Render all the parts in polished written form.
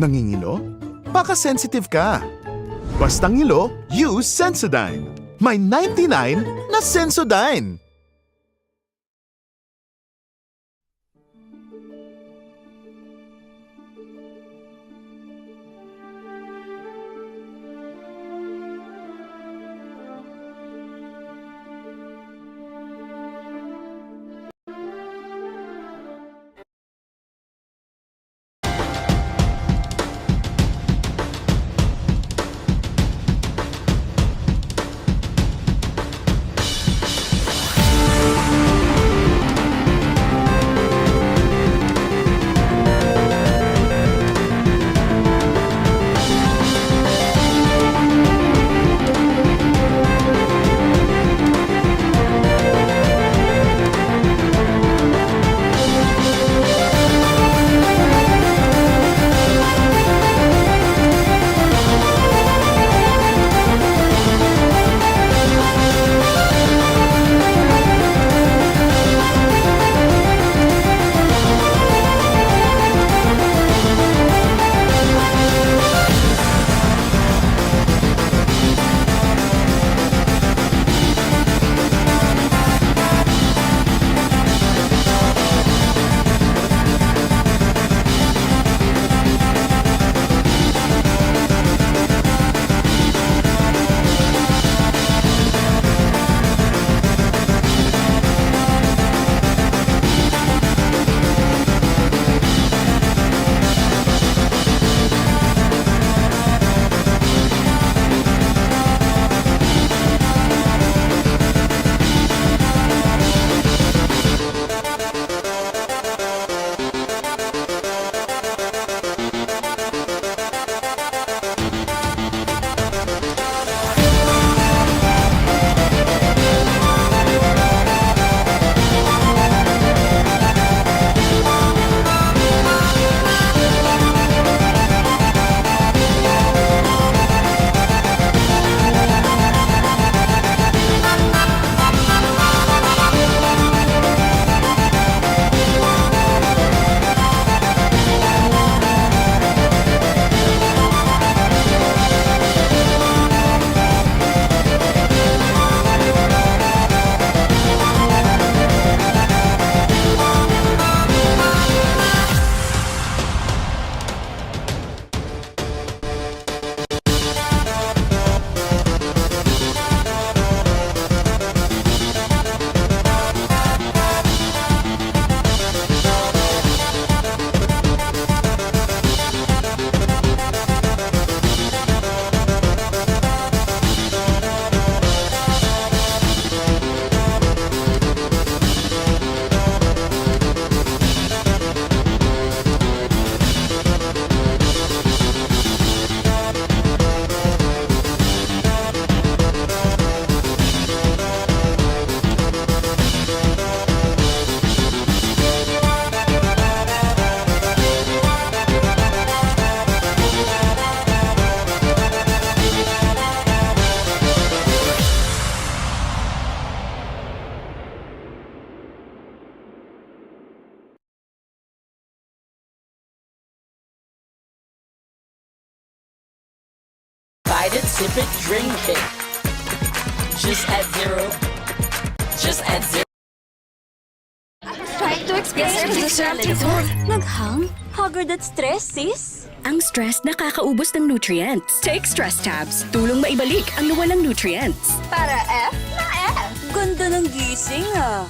Nangingilo? Baka sensitive ka. Basta ngilo, use Sensodyne. May 99 na Sensodyne. Bite it, sip it, drink it. Just add zero. Just add zero. Trying to explain to the scientists. Naghang? Haggard at stress, sis? Ang stress nakakaubos ng nutrients. Take stress tabs. Tulong maibalik ang nawalang nutrients. Para F na F. Ganda ng gising, ah.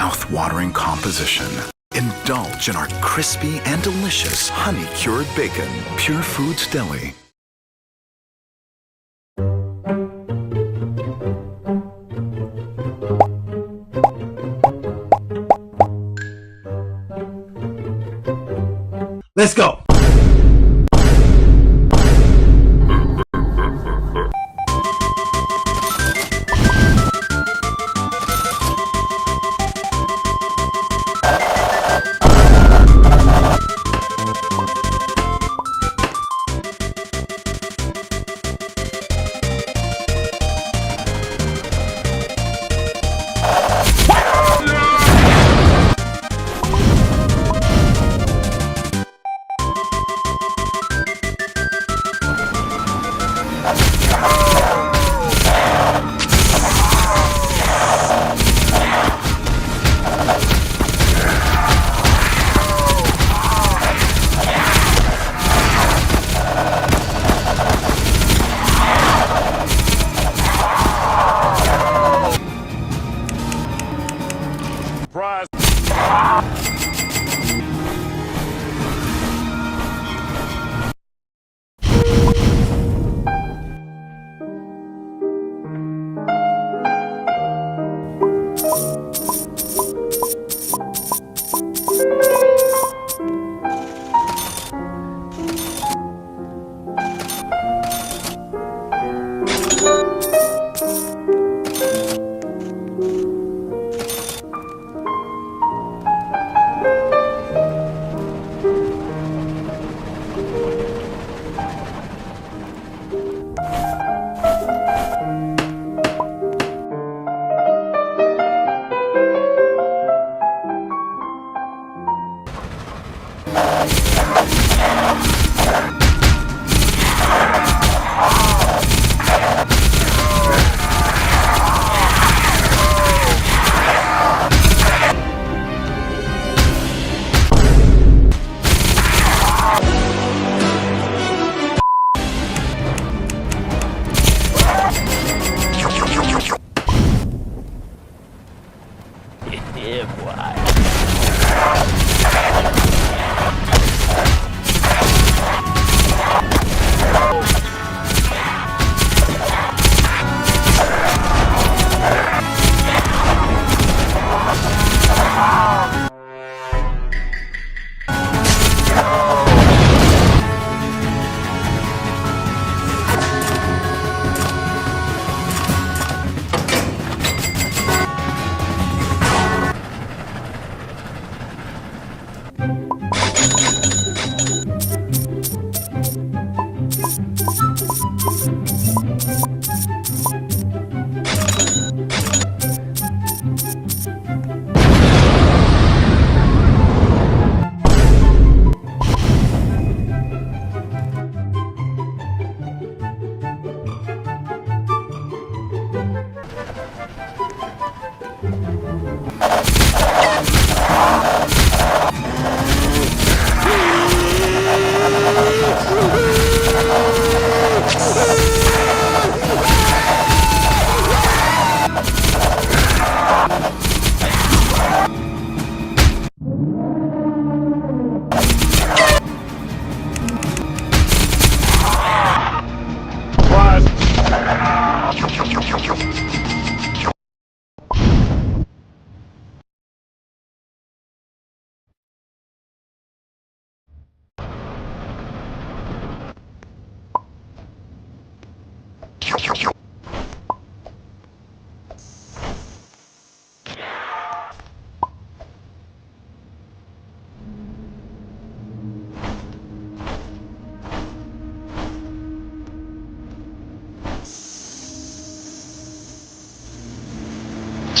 mouth-watering composition. Indulge in our crispy and delicious honey-cured bacon. Pure Foods Deli. Let's go.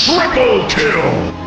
Triple kill!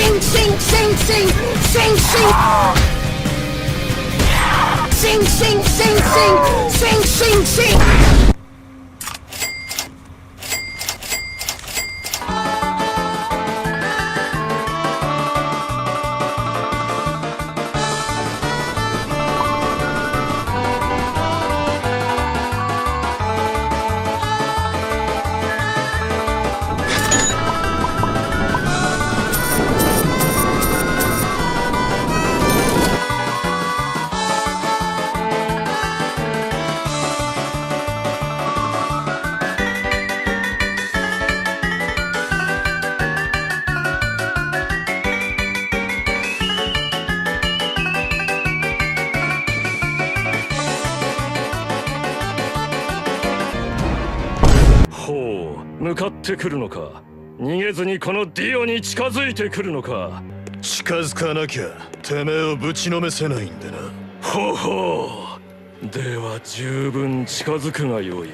Sing, sing, sing, sing, sing, sing. Sing, sing, sing, sing, sing, sing, sing.ほう、向かってくるのか。逃げずにこのディオに近づいてくるのか。近づかなきゃてめえをぶちのめせないんでな。ほうほう。では十分近づくがよい。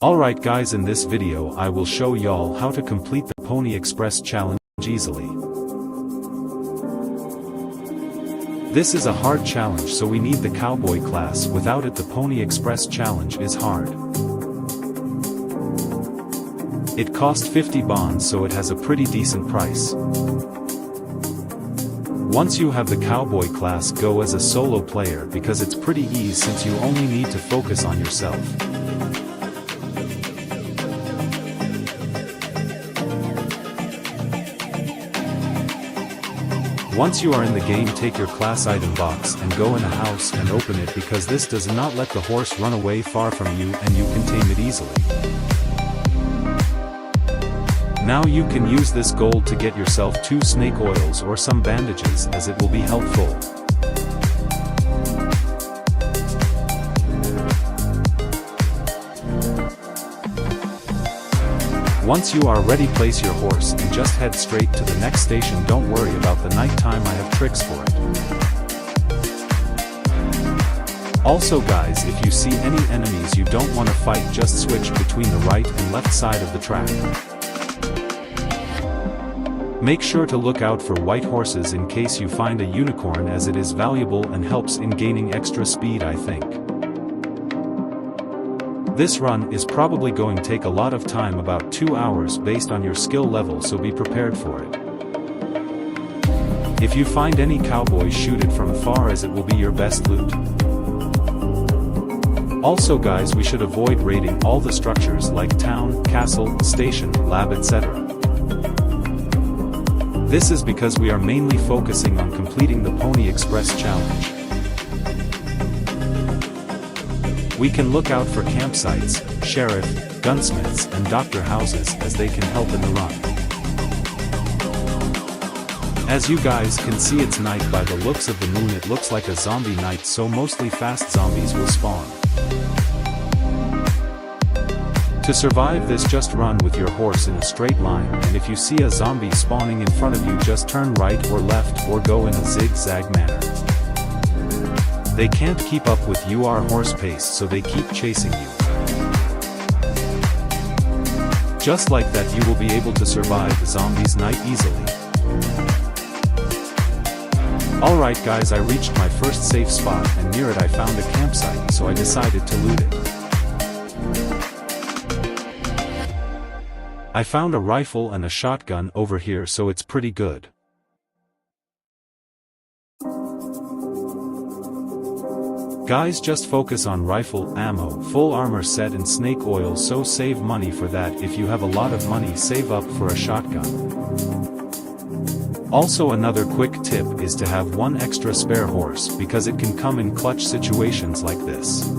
Alright guys, in this video I will show y'all how to complete the Pony Express challenge easily. This is a hard challenge, so we need the cowboy class. Without it the Pony Express challenge is hard. It cost 50 bonds, so it has a pretty decent price. Once you have the cowboy class, go as a solo player because it's pretty easy since you only need to focus on yourself. Once you are in the game, take your class item box and go in a house and open it because this does not let the horse run away far from you and you can tame it easily. Now you can use this gold to get yourself 2 snake oils or some bandages, as it will be helpful. Once you are ready, place your horse and just head straight to the next station. Don't worry about the night time, I have tricks for it. Also guys, if you see any enemies you don't want to fight, just switch between the right and left side of the track. Make sure to look out for white horses in case you find a unicorn, as it is valuable and helps in gaining extra speed, I think. This run is probably going to take a lot of time, about 2 hours based on your skill level, so be prepared for it. If you find any cowboys, shoot it from far, as it will be your best loot. Also guys, we should avoid raiding all the structures like town, castle, station, lab, etc. This is because we are mainly focusing on completing the Pony Express challenge. We can look out for campsites, sheriff, gunsmiths and doctor houses, as they can help in the run. As you guys can see, it's night. By the looks of the moon, it looks like a zombie night, so mostly fast zombies will spawn. To survive this, just run with your horse in a straight line, and if you see a zombie spawning in front of you, just turn right or left or go in a zigzag manner. They can't keep up with your horse pace, so they keep chasing you. Just like that, you will be able to survive the zombies night easily. Alright guys, I reached my first safe spot, and near it I found a campsite, so I decided to loot it. I found a rifle and a shotgun over here, so it's pretty good. Guys, just focus on rifle, ammo, full armor set and snake oil, so save money for that. If you have a lot of money, save up for a shotgun. Also, another quick tip is to have one extra spare horse, because it can come in clutch situations like this.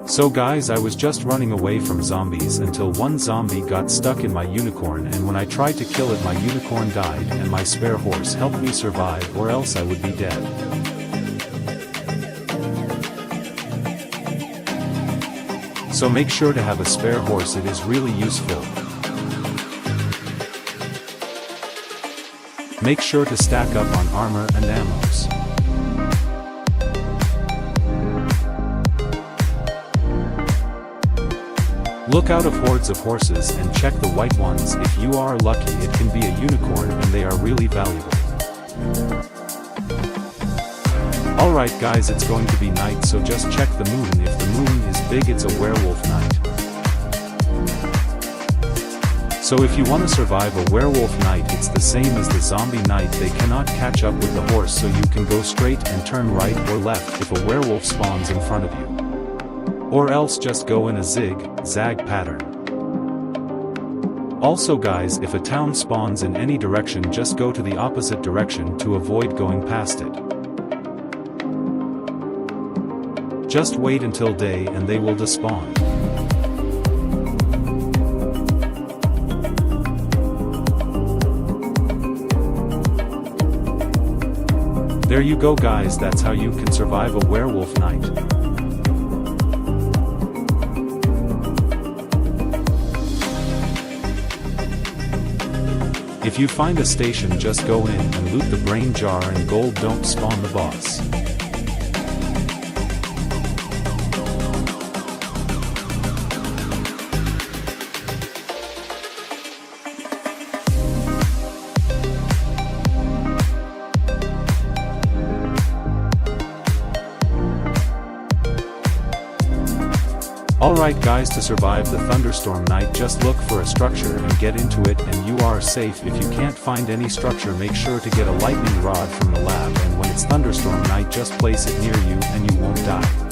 So guys, I was just running away from zombies until one zombie got stuck in my unicorn, and when I tried to kill it, my unicorn died and my spare horse helped me survive, or else I would be dead. So make sure to have a spare horse, it is really useful. Make sure to stack up on armor and ammos. Look out of hordes of horses and check the white ones. If you are lucky, it can be a unicorn, and they are really valuable. Alright guys, it's going to be night, so just check the moon. If the moon is big, it's a werewolf night. So if you want to survive a werewolf night, it's the same as the zombie night. They cannot catch up with the horse, so you can go straight and turn right or left if a werewolf spawns in front of you. Or else just go in a zig-zag pattern. Also guys, if a town spawns in any direction, just go to the opposite direction to avoid going past it. Just wait until day and they will despawn. There you go guys, that's how you can survive a werewolf night. If you find a station, just go in and loot the brain jar and gold. Don't spawn the boss. Alright guys, to survive the thunderstorm night, just look for a structure and get into it and you are safe. If you can't find any structure, make sure to get a lightning rod from the lab, and when it's thunderstorm night, just place it near you and you won't die.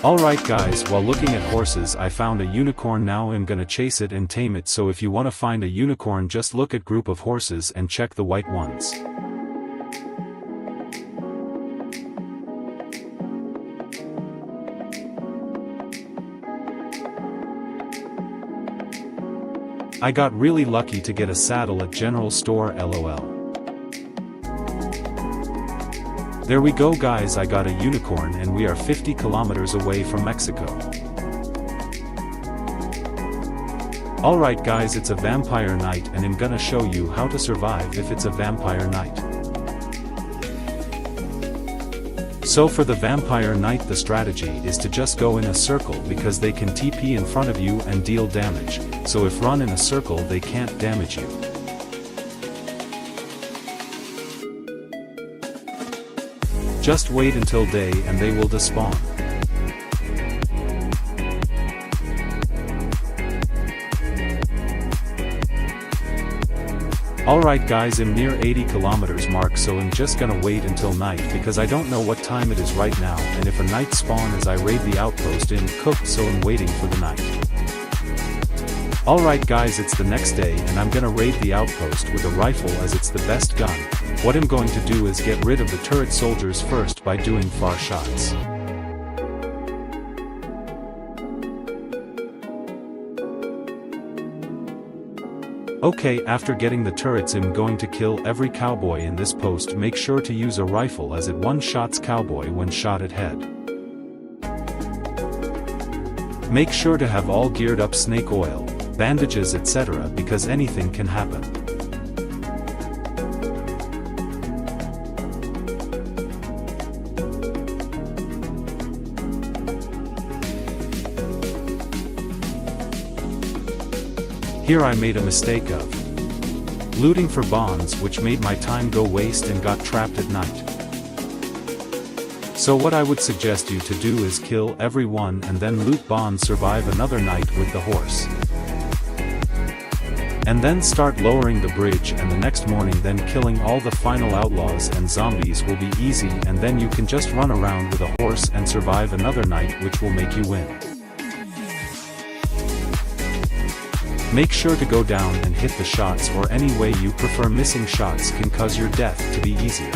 Alright guys, while looking at horses, I found a unicorn. Now I'm gonna chase it and tame it. So if you wanna find a unicorn, just look at group of horses and check the white ones. I got really lucky to get a saddle at General Store LOL. There we go guys, I got a unicorn and we are 50 kilometers away from Mexico. Alright guys, it's a vampire night and I'm gonna show you how to survive if it's a vampire night. So for the vampire night the strategy is to just go in a circle because they can TP in front of you and deal damage, so if run in a circle they can't damage you. Just wait until day and they will despawn. Alright guys, I'm near 80 kilometers mark, so I'm just gonna wait until night because I don't know what time it is right now, and if a night spawn as I raid the outpost in cooked, so I'm waiting for the night. Alright guys, it's the next day and I'm gonna raid the outpost with a rifle as it's the best gun. What I'm going to do is get rid of the turret soldiers first by doing far shots. Okay, after getting the turrets I'm going to kill every cowboy in this post. Make sure to use a rifle as it one-shots cowboy when shot at head. Make sure to have all geared up snake oil, bandages etc. because anything can happen. Here I made a mistake of looting for bonds, which made my time go waste and got trapped at night. So what I would suggest you to do is kill everyone and then loot bonds, survive another night with the horse. And then start lowering the bridge, and the next morning then killing all the final outlaws and zombies will be easy, and then you can just run around with a horse and survive another night, which will make you win. Make sure to go down and hit the shots, or any way you prefer. Missing shots can cause your death to be easier.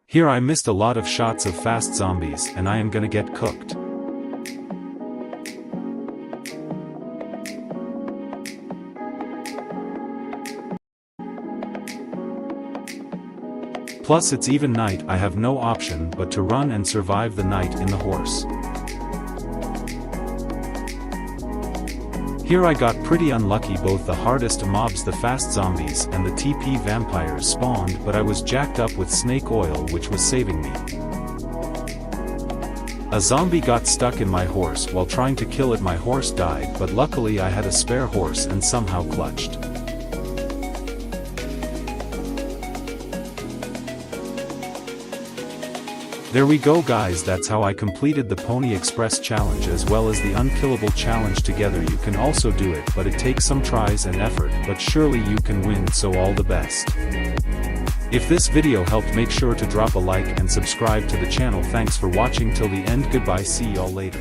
Here I missed a lot of shots of fast zombies and I am gonna get cooked. Plus it's even night, I have no option but to run and survive the night in the horse. Here I got pretty unlucky, both the hardest mobs, the fast zombies, and the TP vampires spawned, but I was jacked up with snake oil which was saving me. A zombie got stuck in my horse while trying to kill it. My horse died, but luckily I had a spare horse and somehow clutched. There we go guys, that's how I completed the Pony Express challenge as well as the Unkillable challenge together. You can also do it, but it takes some tries and effort, but surely you can win, so all the best. If this video helped, make sure to drop a like and subscribe to the channel. Thanks for watching till the end. Goodbye, see y'all later.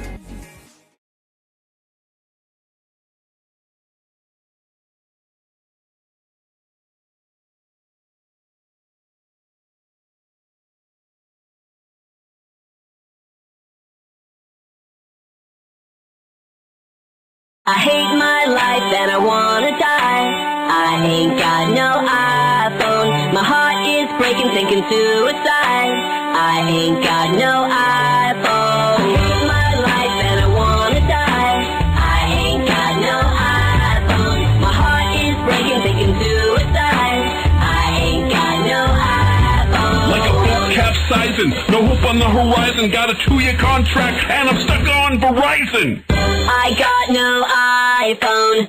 I hate my life and I wanna die. I ain't got no iPhone. My heart is breaking, thinking suicide. I ain't got no iPhone. I hate my life and I wanna die. I ain't got no iPhone. My heart is breaking, thinking suicide. I ain't got no iPhone. Like a boat capsizing, no hope on the horizon. Got a 2-year contract and I'm stuck on Verizon. I got no iPhone.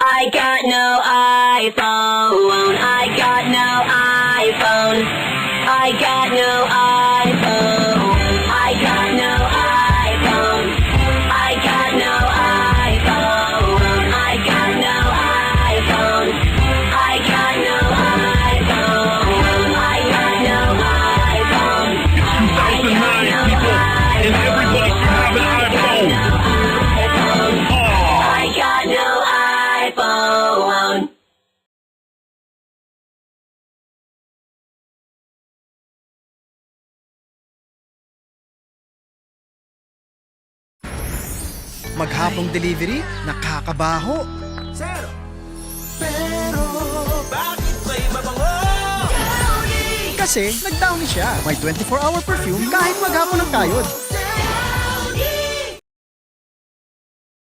I got no iPhone. I got no iPhone. I got no iPhone. I got no iPhone. I got no iPhone. I got no iPhone. I got no iPhone. I got no iPhone. It's 2009, people, and everybody should have an iPhone. I got no iPhone. Maghapong delivery, nakakabaho. Sir, pero bakit may mabango? Kasi nag-downy siya. May 24-hour perfume kahit maghapon ang kayod.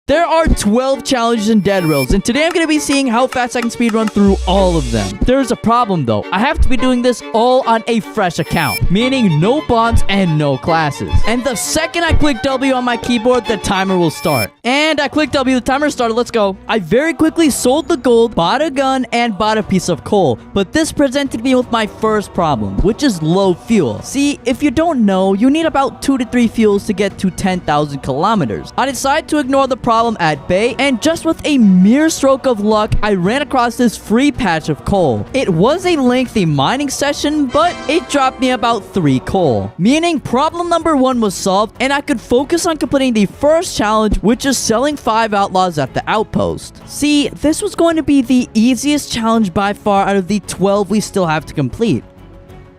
There are 12 challenges in Dead Rails, and today I'm going to be seeing how fast I can speedrun through all of them. There's a problem though. I have to be doing this all on a fresh account, meaning no bots and no classes. And the second I click W on my keyboard, the timer will start. And I click W, the timer started, let's go. I very quickly sold the gold, bought a gun, and bought a piece of coal. But this presented me with my first problem, which is low fuel. See, if you don't know, you need about 2 to 3 fuels to get to 10,000 kilometers. I decided to ignore the problem at bay, and just with a mere stroke of luck, I ran across this free patch of coal. It was a lengthy mining session, but it dropped me about 3 coal. Meaning problem number 1 was solved, and I could focus on completing the first challenge, which is selling 5 outlaws at the outpost. See, this was going to be the easiest challenge by far out of the 12 we still have to complete.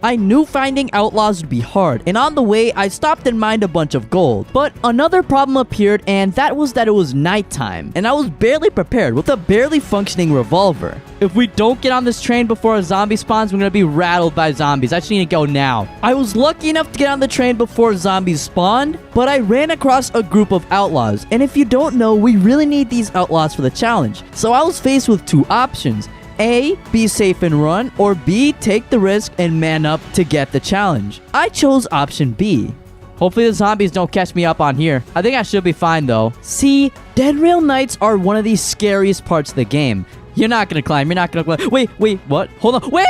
I knew finding outlaws would be hard, and on the way, I stopped and mined a bunch of gold. But another problem appeared, and that was that it was nighttime, and I was barely prepared with a barely functioning revolver. If we don't get on this train before a zombie spawns, we're gonna be rattled by zombies. I just need to go now. I was lucky enough to get on the train before zombies spawned, but I ran across a group of outlaws, and if you don't know, we really need these outlaws for the challenge. So I was faced with 2 options. A, be safe and run, or B, take the risk and man up to get the challenge. I chose option B. Hopefully the zombies don't catch me up on here. I think I should be fine though. See, Dead Rail nights are one of the scariest parts of the game. You're not gonna climb, you're not gonna climb. Wait, what? Hold on, wait.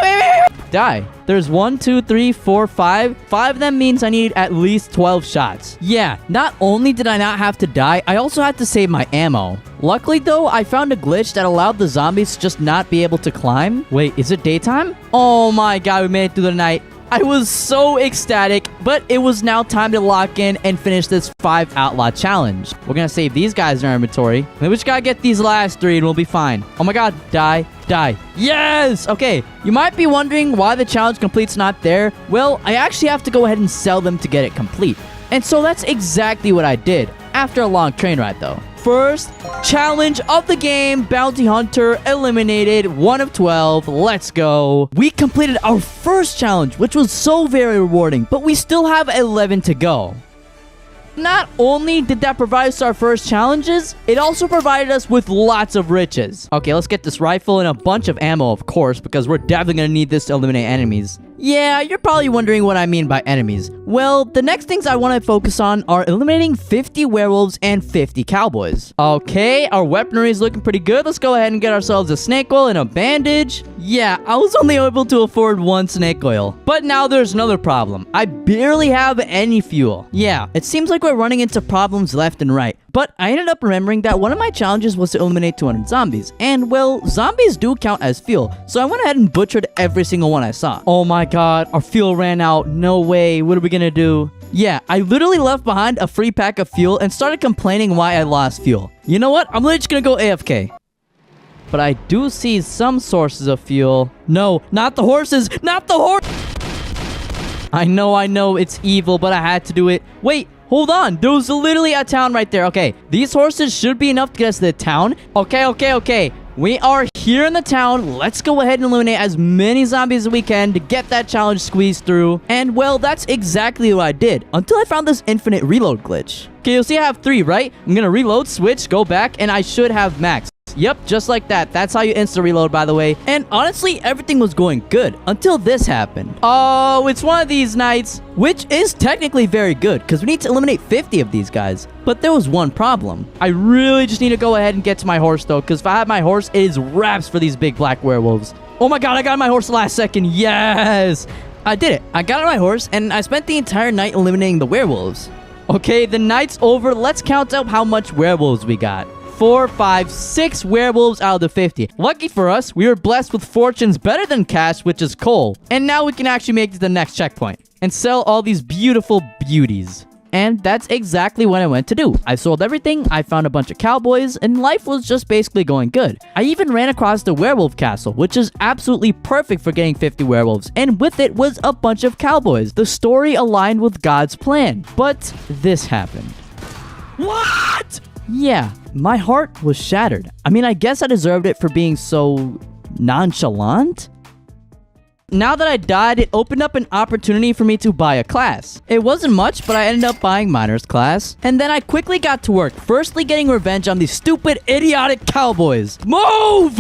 Die. There's 1, 2, 3, 4, 5. 5 of them means I need at least 12 shots. Yeah, not only did I not have to die, I also had to save my ammo. Luckily though, I found a glitch that allowed the zombies to just not be able to climb. Wait, is it daytime? Oh my god, we made it through the night. I was so ecstatic, but it was now time to lock in and finish this 5 outlaw challenge. We're gonna save these guys in our inventory. Maybe we just gotta get these last 3 and we'll be fine. Oh my god, die. Yes! Okay, you might be wondering why the challenge complete's not there. Well, I actually have to go ahead and sell them to get it complete. And so that's exactly what I did, after a long train ride though. First challenge of the game, Bounty Hunter eliminated, 1 of 12. Let's go. We completed our first challenge, which was so very rewarding, but we still have 11 to go. Not only did that provide us our first challenges, it also provided us with lots of riches. Okay, let's get this rifle and a bunch of ammo, of course, because we're definitely gonna need this to eliminate enemies. Yeah, you're probably wondering what I mean by enemies. Well, the next things I want to focus on are eliminating 50 werewolves and 50 cowboys. Okay, our weaponry is looking pretty good. Let's go ahead and get ourselves a snake oil and a bandage. Yeah, I was only able to afford 1 snake oil. But now there's another problem. I barely have any fuel. Yeah, it seems like we're running into problems left and right. But I ended up remembering that one of my challenges was to eliminate 200 zombies. And, well, zombies do count as fuel. So I went ahead and butchered every single one I saw. Oh my god, our fuel ran out. No way. What are we gonna do? Yeah, I literally left behind a free pack of fuel and started complaining why I lost fuel. You know what? I'm literally just gonna go AFK. But I do see some sources of fuel. No, not the horses! Not the horse! I know, it's evil, but I had to do it. Wait! Hold on, there was literally a town right there. Okay, these horses should be enough to get us to the town. Okay. We are here in the town. Let's go ahead and eliminate as many zombies as we can to get that challenge squeezed through. And, well, that's exactly what I did until I found this infinite reload glitch. Okay, you'll see I have 3, right? I'm gonna reload, switch, go back, and I should have max. Yep, just like that. That's how you insta-reload, by the way. And honestly, everything was going good until this happened. Oh, it's one of these nights, which is technically very good because we need to eliminate 50 of these guys. But there was one problem. I really just need to go ahead and get to my horse, though, because if I have my horse, it is wraps for these big black werewolves. Oh my god, I got my horse last second. Yes! I did it. I got on my horse, and I spent the entire night eliminating the werewolves. Okay, the night's over. Let's count up how much werewolves we got. 4, 5, 6 werewolves out of the 50. Lucky for us, we were blessed with fortunes better than cash, which is coal. And now we can actually make it to the next checkpoint and sell all these beautiful beauties. And that's exactly what I went to do. I sold everything, I found a bunch of cowboys, and life was just basically going good. I even ran across the werewolf castle, which is absolutely perfect for getting 50 werewolves, and with it was a bunch of cowboys. The story aligned with God's plan. But this happened. What? Yeah, my heart was shattered. I mean, I guess I deserved it for being so nonchalant? Now that I died, it opened up an opportunity for me to buy a class. It wasn't much, but I ended up buying Miner's class. And then I quickly got to work, firstly getting revenge on these stupid, idiotic cowboys. Move!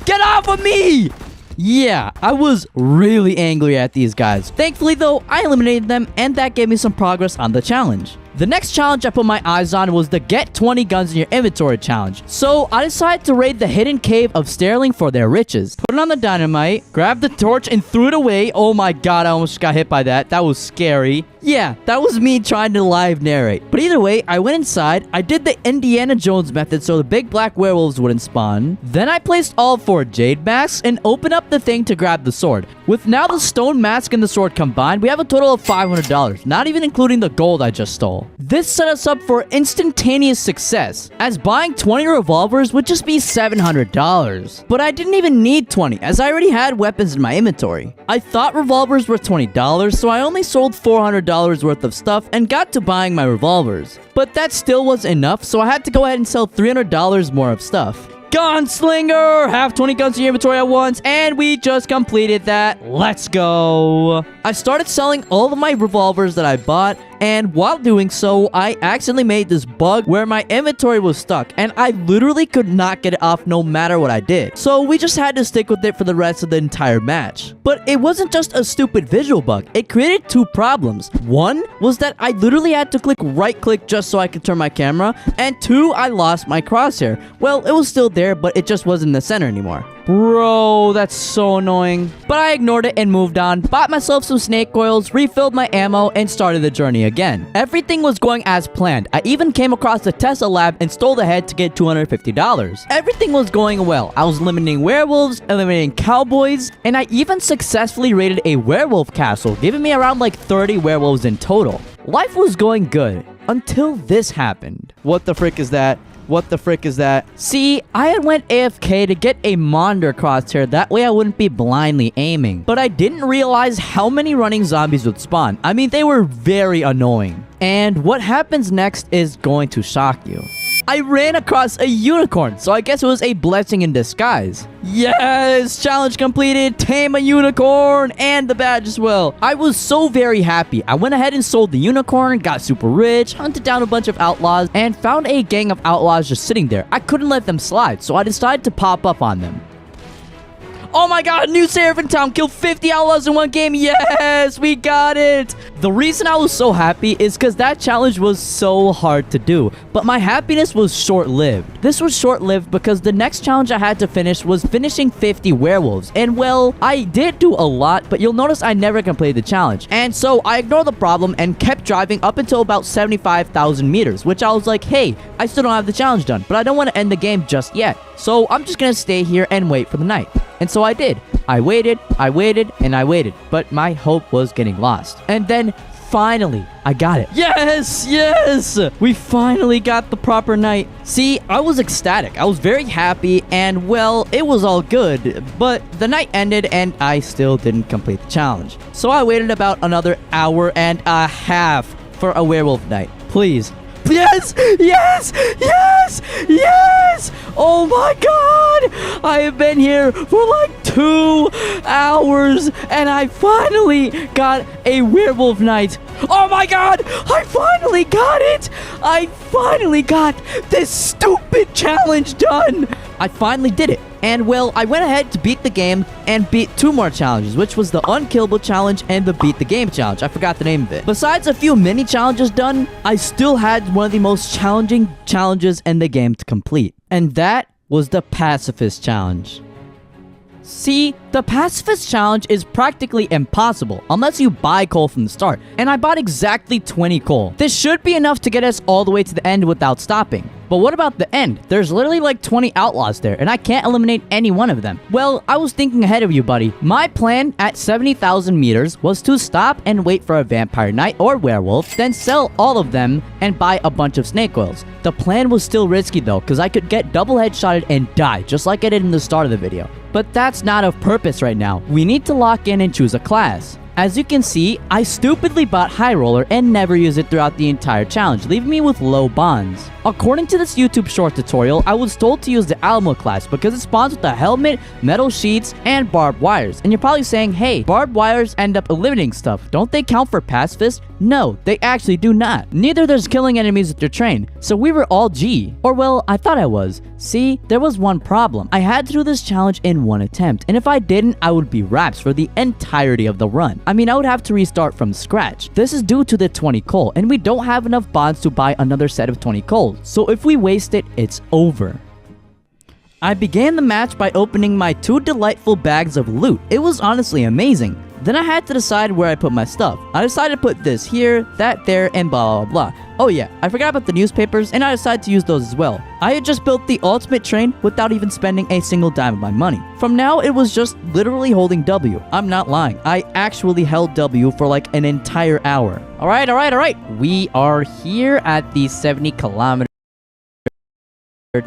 Get off of me! Yeah, I was really angry at these guys. Thankfully though, I eliminated them and that gave me some progress on the challenge. The next challenge I put my eyes on was the Get 20 Guns in Your Inventory challenge. So I decided to raid the hidden cave of Sterling for their riches. Put it on the dynamite, grabbed the torch and threw it away. Oh my god, I almost got hit by that. That was scary. Yeah, that was me trying to live narrate. But either way, I went inside, I did the Indiana Jones method so the big black werewolves wouldn't spawn. Then I placed all 4 jade masks and opened up the thing to grab the sword. With now the stone mask and the sword combined, we have a total of $500, not even including the gold I just stole. This set us up for instantaneous success, as buying 20 revolvers would just be $700. But I didn't even need 20, as I already had weapons in my inventory. I thought revolvers were $20, so I only sold $400 worth of stuff and got to buying my revolvers. But that still wasn't enough, so I had to go ahead and sell $300 more of stuff. Gunslinger! Have 20 guns in your inventory at once, and we just completed that. Let's go! I started selling all of my revolvers that I bought, and while doing so, I accidentally made this bug where my inventory was stuck, and I literally could not get it off no matter what I did. So we just had to stick with it for the rest of the entire match. But it wasn't just a stupid visual bug, it created 2 problems. One was that I literally had to click right click just so I could turn my camera, and 2, I lost my crosshair. Well, it was still there, but it just wasn't in the center anymore. Bro, that's so annoying. But I ignored it and moved on, bought myself some snake coils, refilled my ammo, and started the journey again. Everything was going as planned. I even came across the Tesla lab and stole the head to get $250. Everything was going well. I was eliminating werewolves, eliminating cowboys, and I even successfully raided a werewolf castle, giving me around like 30 werewolves in total. Life was going good until this happened. What the frick is that? What the frick is that? See, I had went AFK to get a monitor crosshair, that way I wouldn't be blindly aiming. But I didn't realize how many running zombies would spawn. I mean, they were very annoying. And what happens next is going to shock you. I ran across a unicorn, so I guess it was a blessing in disguise. Yes! Challenge completed, tame a unicorn, and the badge as well. I was so very happy. I went ahead and sold the unicorn, got super rich, hunted down a bunch of outlaws, and found a gang of outlaws just sitting there. I couldn't let them slide, so I decided to pop up on them. Oh my god, new sheriff in town, killed 50 outlaws in one game. Yes, we got it. The reason I was so happy is because that challenge was so hard to do, but my happiness was short-lived. This was short-lived because the next challenge I had to finish was finishing 50 werewolves. And well, I did do a lot, but you'll notice I never completed the challenge. And so I ignored the problem and kept driving up until about 75,000 meters, which I was like, hey, I still don't have the challenge done, but I don't want to end the game just yet. So I'm just gonna stay here and wait for the night. And so I did. I waited, and I waited, but my hope was getting lost. And then finally, I got it. Yes, yes! We finally got the proper night. See, I was ecstatic. I was very happy, and well, it was all good. But the night ended, and I still didn't complete the challenge. So I waited about another hour and a half for a werewolf night. Please. Yes! Yes! Yes! Yes! Oh my god! I have been here for like 2 hours and I finally got a werewolf night. Oh my god! I finally got it! I finally got this stupid challenge done! I finally did it. And well, I went ahead to beat the game and beat 2 more challenges, which was the Unkillable Challenge and the Beat the Game Challenge. I forgot the name of it. Besides a few mini challenges done, I still had one of the most challenging challenges in the game to complete. And that was the Pacifist Challenge. See, the Pacifist Challenge is practically impossible unless you buy coal from the start, and I bought exactly 20 coal. This should be enough to get us all the way to the end without stopping. But what about the end? There's literally like 20 outlaws there, and I can't eliminate any one of them. Well, I was thinking ahead of you, buddy. My plan at 70,000 meters was to stop and wait for a vampire knight or werewolf, then sell all of them and buy a bunch of snake oils. The plan was still risky though, because I could get double headshotted and die, just like I did in the start of the video. But that's not of purpose right now. We need to lock in and choose a class. As you can see, I stupidly bought High Roller and never used it throughout the entire challenge, leaving me with low bonds. According to this YouTube short tutorial, I was told to use the Alamo class because it spawns with a helmet, metal sheets, and barbed wires. And you're probably saying, hey, barbed wires end up eliminating stuff. Don't they count for pacifist? No, they actually do not. Neither does killing enemies with your train. So we were all G. Or well, I thought I was. See, there was one problem. I had to do this challenge in one attempt. And if I didn't, I would be raps for the entirety of the run. I mean, I would have to restart from scratch. This is due to the 20 coal. And we don't have enough bonds to buy another set of 20 coal. So if we waste it, it's over. I began the match by opening my 2 delightful bags of loot. It was honestly amazing. Then I had to decide where I put my stuff. I decided to put this here, that there, and blah blah blah. Oh yeah, I forgot about the newspapers and I decided to use those as well. I had just built the ultimate train without even spending a single dime of my money. From now, it was just literally holding W. I'm not lying. I actually held W for like an entire hour. Alright. We are here at the 70-kilometer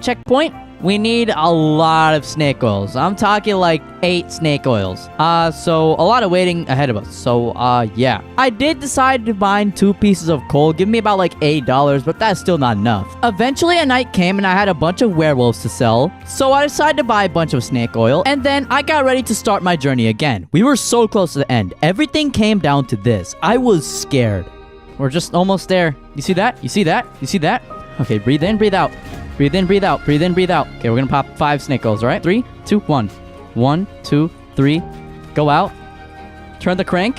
checkpoint. We need a lot of snake oils. I'm talking like 8 snake oils. So a lot of waiting ahead of us. So, yeah. I did decide to buy 2 pieces of coal. Give me about like $8, but that's still not enough. Eventually a night came and I had a bunch of werewolves to sell. So I decided to buy a bunch of snake oil. And then I got ready to start my journey again. We were so close to the end. Everything came down to this. I was scared. We're just almost there. You see that? You see that? You see that? Okay, breathe in, breathe out. Breathe in, breathe out. Breathe in, breathe out. Okay, we're gonna pop 5 snake oils, alright? 3, 2, 1. 1, 2, 3. Go out. Turn the crank.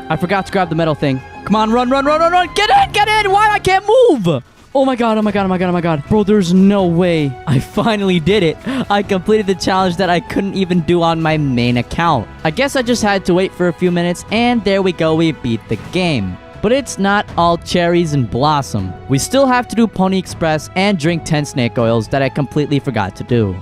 I forgot to grab the metal thing. Come on, run. Get in! Why? I can't move! Oh my god. Bro, there's no way. I finally did it. I completed the challenge that I couldn't even do on my main account. I guess I just had to wait for a few minutes, and there we go, we beat the game. But it's not all cherries and blossom. We still have to do Pony Express and drink 10 snake oils that I completely forgot to do.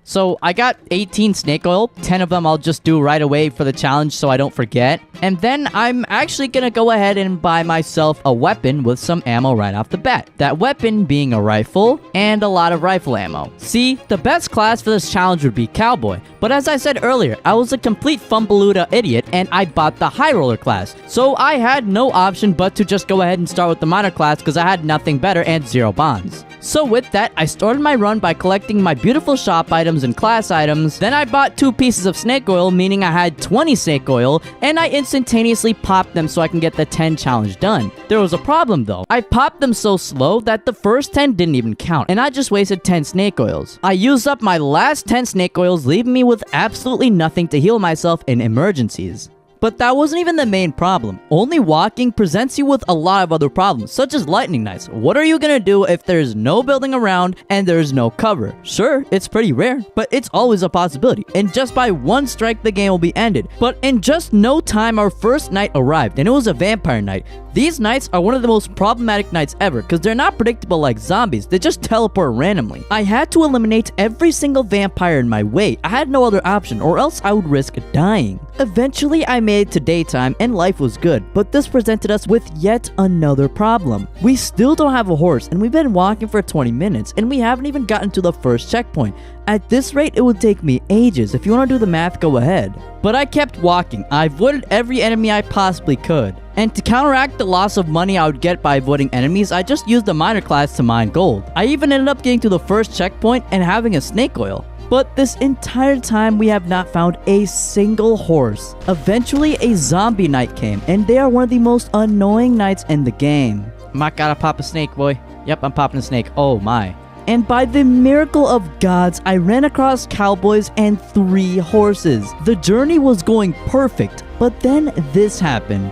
So I got 18 snake oil. 10 of them I'll just do right away for the challenge so I don't forget. And then I'm actually gonna go ahead and buy myself a weapon with some ammo right off the bat. That weapon being a rifle and a lot of rifle ammo. See, the best class for this challenge would be Cowboy. But as I said earlier, I was a complete fumbleluda idiot and I bought the High Roller class. So I had no option but to just go ahead and start with the Minor class because I had nothing better and 0 bonds. So with that, I started my run by collecting my beautiful shop items and class items. Then I bought 2 pieces of snake oil, meaning I had 20 snake oil, and I instantaneously popped them so I can get the 10 challenge done. There was a problem though. I popped them so slow that the first 10 didn't even count, and I just wasted 10 snake oils. I used up my last 10 snake oils, leaving me with absolutely nothing to heal myself in emergencies. But that wasn't even the main problem. Only walking presents you with a lot of other problems, such as lightning knights. What are you gonna do if there's no building around and there's no cover? Sure, it's pretty rare, but it's always a possibility. And just by 1 strike, the game will be ended. But in just no time, our first night arrived, and it was a vampire night. These knights are one of the most problematic knights ever, because they're not predictable like zombies, they just teleport randomly. I had to eliminate every single vampire in my way. I had no other option, or else I would risk dying. Eventually, I made it to daytime, and life was good, but this presented us with yet another problem. We still don't have a horse, and we've been walking for 20 minutes, and we haven't even gotten to the first checkpoint. At this rate, it would take me ages. If you want to do the math, go ahead. But I kept walking. I avoided every enemy I possibly could. And to counteract the loss of money I would get by avoiding enemies, I just used the minor class to mine gold. I even ended up getting to the first checkpoint and having a snake oil. But this entire time, we have not found a single horse. Eventually, a zombie knight came, and they are one of the most annoying knights in the game. I gotta pop a snake, boy. Yep, I'm popping a snake. Oh my. And by the miracle of gods, I ran across cowboys and 3 horses. The journey was going perfect, but then this happened.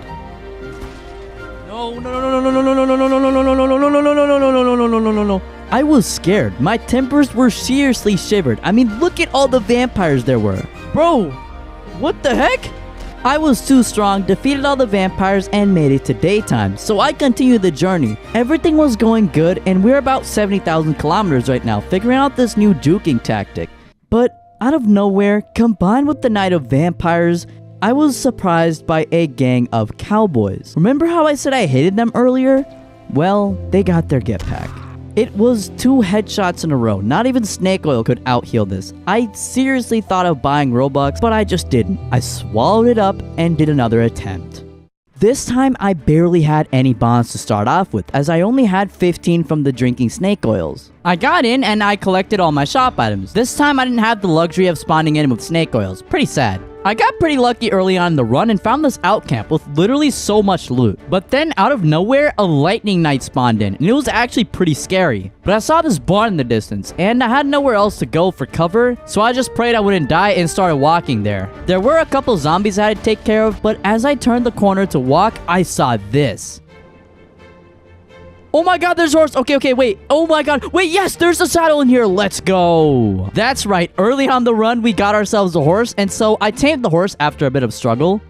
No. I was scared. My tempers were seriously shivered. I mean, look at all the vampires there were. Bro, what the heck? I was too strong, defeated all the vampires, and made it to daytime, so I continued the journey. Everything was going good, and we're about 70,000 kilometers right now, figuring out this new juking tactic. But out of nowhere, combined with the night of vampires, I was surprised by a gang of cowboys. Remember how I said I hated them earlier? Well, they got their get back. It was 2 headshots in a row. Not even snake oil could out-heal this. I seriously thought of buying Robux, but I just didn't. I swallowed it up and did another attempt. This time, I barely had any bonds to start off with, as I only had 15 from the drinking snake oils. I got in and I collected all my shop items. This time, I didn't have the luxury of spawning in with snake oils. Pretty sad. I got pretty lucky early on in the run and found this out camp with literally so much loot. But then, out of nowhere, a lightning knight spawned in, and it was actually pretty scary. But I saw this barn in the distance, and I had nowhere else to go for cover, so I just prayed I wouldn't die and started walking there. There were a couple zombies I had to take care of, but as I turned the corner to walk, I saw this. Oh my god, there's a horse. Okay, wait. Oh my god. Wait, yes, there's a saddle in here. Let's go. That's right. Early on the run, we got ourselves a horse, and so I tamed the horse after a bit of struggle.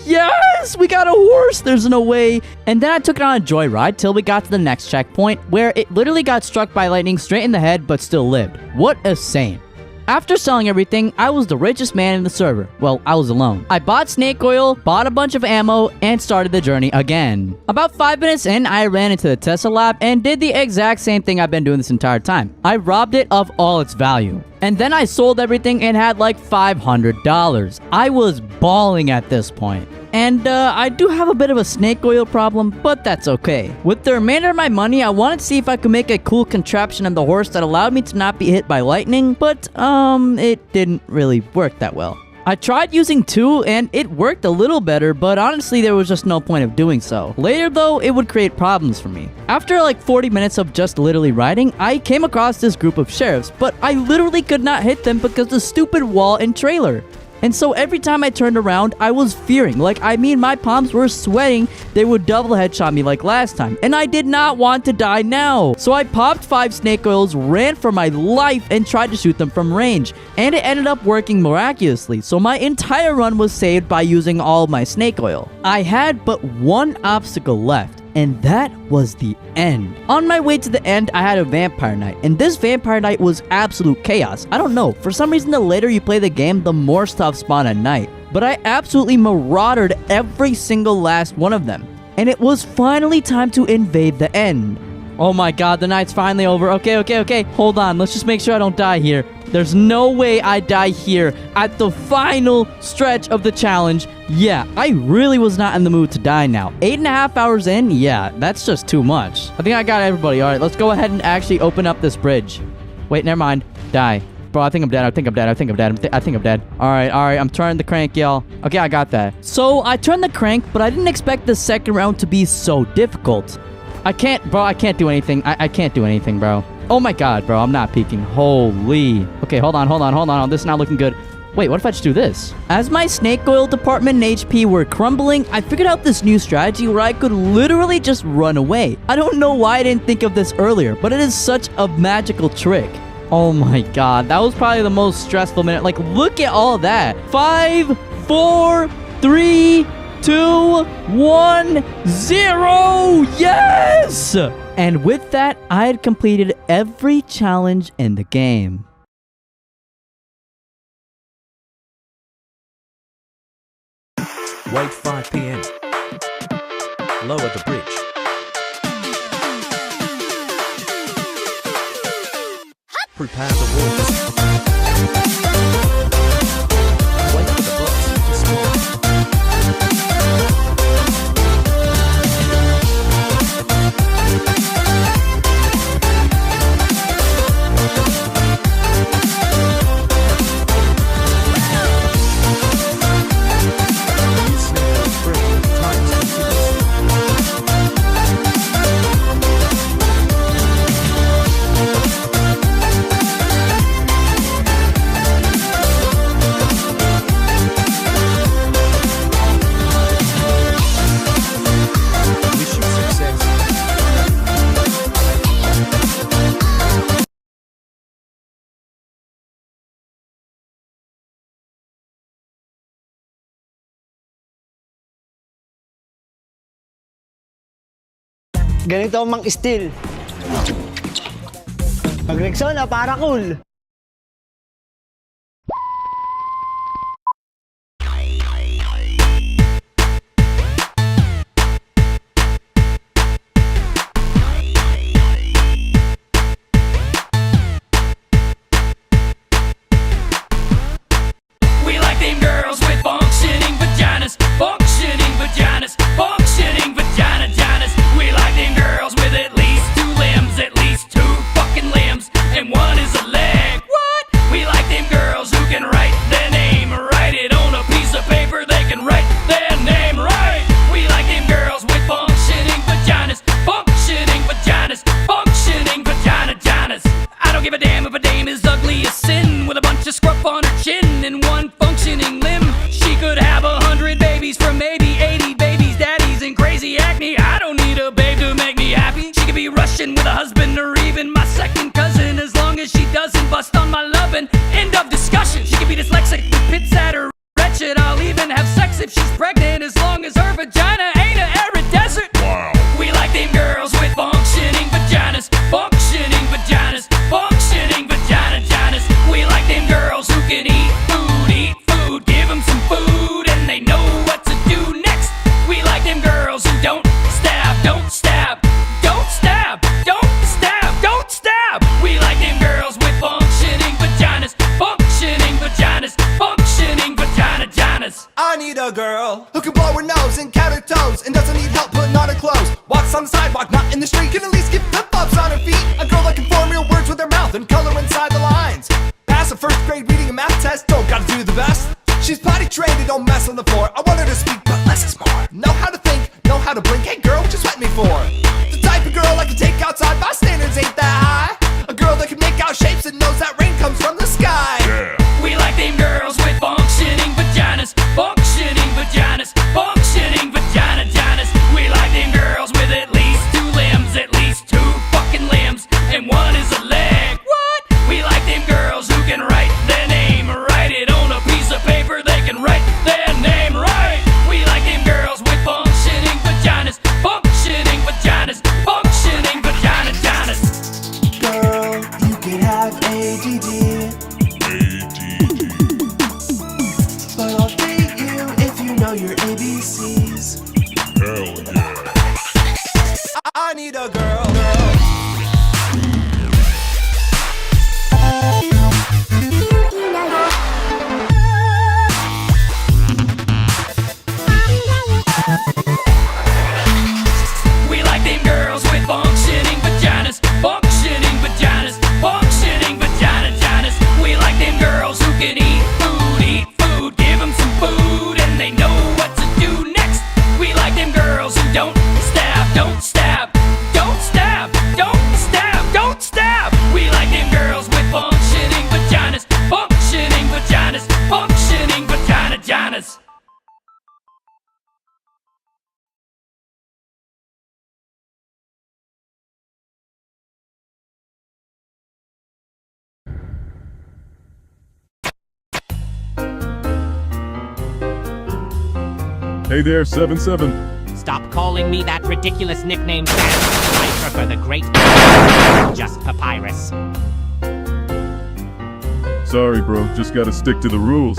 Yes, we got a horse. There's no way. And then I took it on a joyride till we got to the next checkpoint, where it literally got struck by lightning straight in the head, but still lived. What a saint. After selling everything, I was the richest man in the server. Well, I was alone. I bought snake oil, bought a bunch of ammo, and started the journey again. About 5 minutes in, I ran into the Tesla lab and did the exact same thing I've been doing this entire time. I robbed it of all its value. And then I sold everything and had like $500. I was balling at this point. And I do have a bit of a snake oil problem, but that's okay. With the remainder of my money, I wanted to see if I could make a cool contraption on the horse that allowed me to not be hit by lightning, but it didn't really work that well. I tried using 2 and it worked a little better, but honestly there was just no point of doing so. Later though, it would create problems for me. After like 40 minutes of just literally riding, I came across this group of sheriffs, but I literally could not hit them because of the stupid wall and trailer. And so every time I turned around, I was fearing. My palms were sweating they would double headshot me like last time. And I did not want to die now. So I popped 5 snake oils, ran for my life, and tried to shoot them from range. And it ended up working miraculously. So my entire run was saved by using all of my snake oil. I had but one obstacle left. And that was the end. On my way to the end, I had a vampire night, and this vampire night was absolute chaos. I don't know, for some reason the later you play the game, the more stuff spawn at night. But I absolutely marauded every single last one of them. And it was finally time to invade the end. Oh my god, the night's finally over. Okay. Hold on, let's just make sure I don't die here. There's no way I die here at the final stretch of the challenge. Yeah, I really was not in the mood to die now. 8.5 hours in? Yeah, that's just too much. I think I got everybody. All right, let's go ahead and actually open up this bridge. Wait, never mind. Die. Bro, I think I'm dead. I think I'm dead. All right. I'm turning the crank, y'all. Okay, I got that. So I turned the crank, but I didn't expect the second round to be so difficult. I can't do anything. I can't do anything, bro. Oh my god, bro, I'm not peeking. Holy. Okay, hold on. This is not looking good. Wait, what if I just do this? As my snake oil department and HP were crumbling, I figured out this new strategy where I could literally just run away. I don't know why I didn't think of this earlier, but it is such a magical trick. Oh my god, that was probably the most stressful minute. Like, look at all that. 5, 4, 3, 2, 1, 0! Yes! And with that, I had completed every challenge in the game. Wait 5 p.m. Lower the bridge. Prepare the walls. Wait for the blocks to spawn. Ganito mang steel. Pag Rexona, para cool. We like them girls with functioning vaginas, functioning functioning vaginas, functioning vagina ginas. We like them girls with at least 2 limbs, at least 2 fucking limbs, and 1 is a leg. What? We like them girls who can write their name, write it on a piece of paper. They can write their name right. We like them girls with functioning vaginas, functioning vaginas, functioning vagina ginas. I don't give a damn if a dame is ugly as sin, with a bunch of scruff on her chin and 1 functioning limb. She could have 100 babies from maybe 80 babies, daddies, and crazy acne. I don't need a babe to make me happy. She could be Russian with a husband, or even my second cousin, as long as she doesn't bust on my lovin'. End of discussion. She could be dyslexic with pits at her wretched. I'll even have sex if she's pregnant, as long as her vagina ain't an arid desert. Wow. We like them girls with functioning vaginas, functioning vaginas, functioning vagina ginas. We like them girls who can eat food, give them some food, and they know what to do next. We like them girls who don't stab, don't stab, don't stab, don't stab, don't stab. We like them girls with functioning vaginas, functioning vaginas, functioning vagina ginas. I need a girl who can blow her nose and count her toes, and doesn't need help putting on her clothes. Walks on the sidewalk, not in the street, can at least get flip-flops on her feet. A girl that can form real words with her mouth and color inside the lines. Pass a 1st grade reading and math test, don't gotta do the best. She's potty trained and don't mess on the floor. I want her to speak, but less is more. Know how to think, know how to blink. Hey girl, what you sweat me for? The type of girl I can take outside, my standards ain't that high. A girl that can make out shapes and knows that rain comes from the sky. We like them girls with functioning vaginas, functioning vaginas, functioning vagina ginas. We like them girls with at least 2 limbs, at least 2 fucking limbs, and 1 is a leg. What? We like them girls who can write their name, write it on a piece of paper. They can write their name right. We like them girls with functioning vaginas, functioning vaginas, functioning vagina ginas. Girl, you can have ADD, but I'll date you if you know your ABCs. Hell yeah. I need a girl. We like them girls with functioning vaginas, functioning vaginas, functioning vagina ginas. We like them girls who can eat food, give them some food, and they know what to do next. We like them girls who don't stab, don't stab, don't stab, don't stab, don't stab. We like them girls with functioning vaginas, functioning vaginas, functioning vagina ginas. Hey there, 7-7. Stop calling me that ridiculous nickname, Sam. I prefer the great just papyrus. Sorry, bro. Just gotta stick to the rules.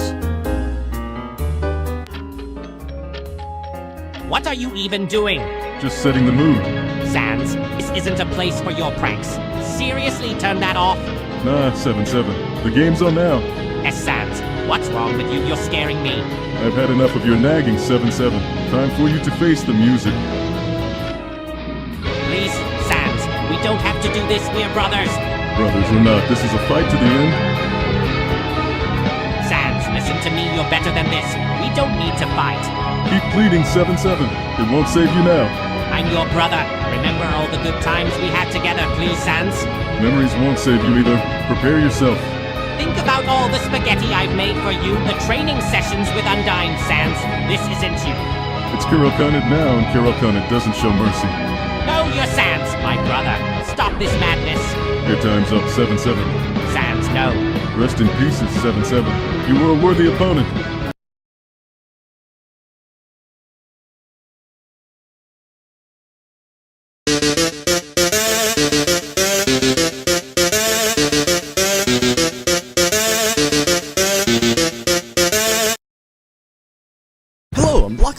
What are you even doing? Just setting the mood. Sans, this isn't a place for your pranks. Seriously, turn that off. Nah, 7-7. The game's on now. Sans, what's wrong with you? You're scaring me. I've had enough of your nagging, 7-7. Time for you to face the music. Please, Sans, we don't have to do this. We're brothers. Brothers or not, this is a fight to the end. Sans, listen to me. You're better than this. We don't need to fight. Keep pleading, 7-7. It won't save you now. I'm your brother. Remember all the good times we had together, please, Sans? Memories won't save you either. Prepare yourself. Think about all the spaghetti I've made for you, the training sessions with Undyne, Sans. This isn't you. It's Kirill Khanid now, and Kirill Khanid doesn't show mercy. No, you're Sans, my brother. Stop this madness. Your time's up, 7-7. Sans, no. Rest in pieces, 7-7. You were a worthy opponent.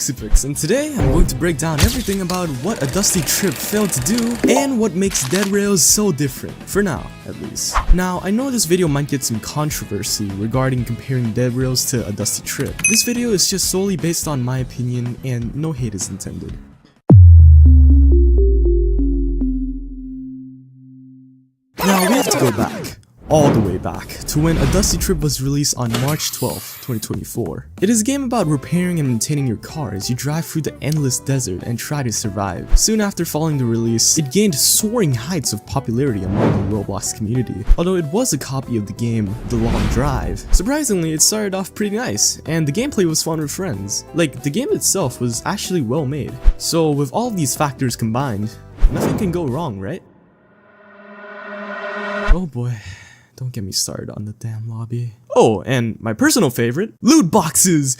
Dustifix, and today I'm going to break down everything about what a Dusty Trip failed to do and what makes Dead Rails so different, for now at least. Now, I know this video might get some controversy regarding comparing Dead Rails to a Dusty Trip. This video is just solely based on my opinion and no hate is intended. Now we have to go back. All the way back to when A Dusty Trip was released on March 12, 2024. It is a game about repairing and maintaining your car as you drive through the endless desert and try to survive. Soon after following the release, it gained soaring heights of popularity among the Roblox community. Although it was a copy of the game The Long Drive, surprisingly it started off pretty nice, and the gameplay was fun with friends. Like, the game itself was actually well made. So with all of these factors combined, nothing can go wrong, right? Oh boy. Don't get me started on the damn lobby. Oh, and my personal favorite, loot boxes!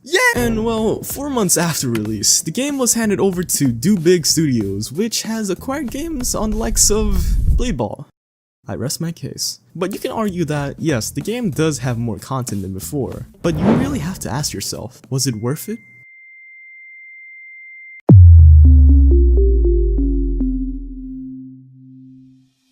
Yeah! And well, 4 months after release, the game was handed over to Do Big Studios, which has acquired games on the likes of Blade Ball. I rest my case. But you can argue that, yes, the game does have more content than before, but you really have to ask yourself, was it worth it?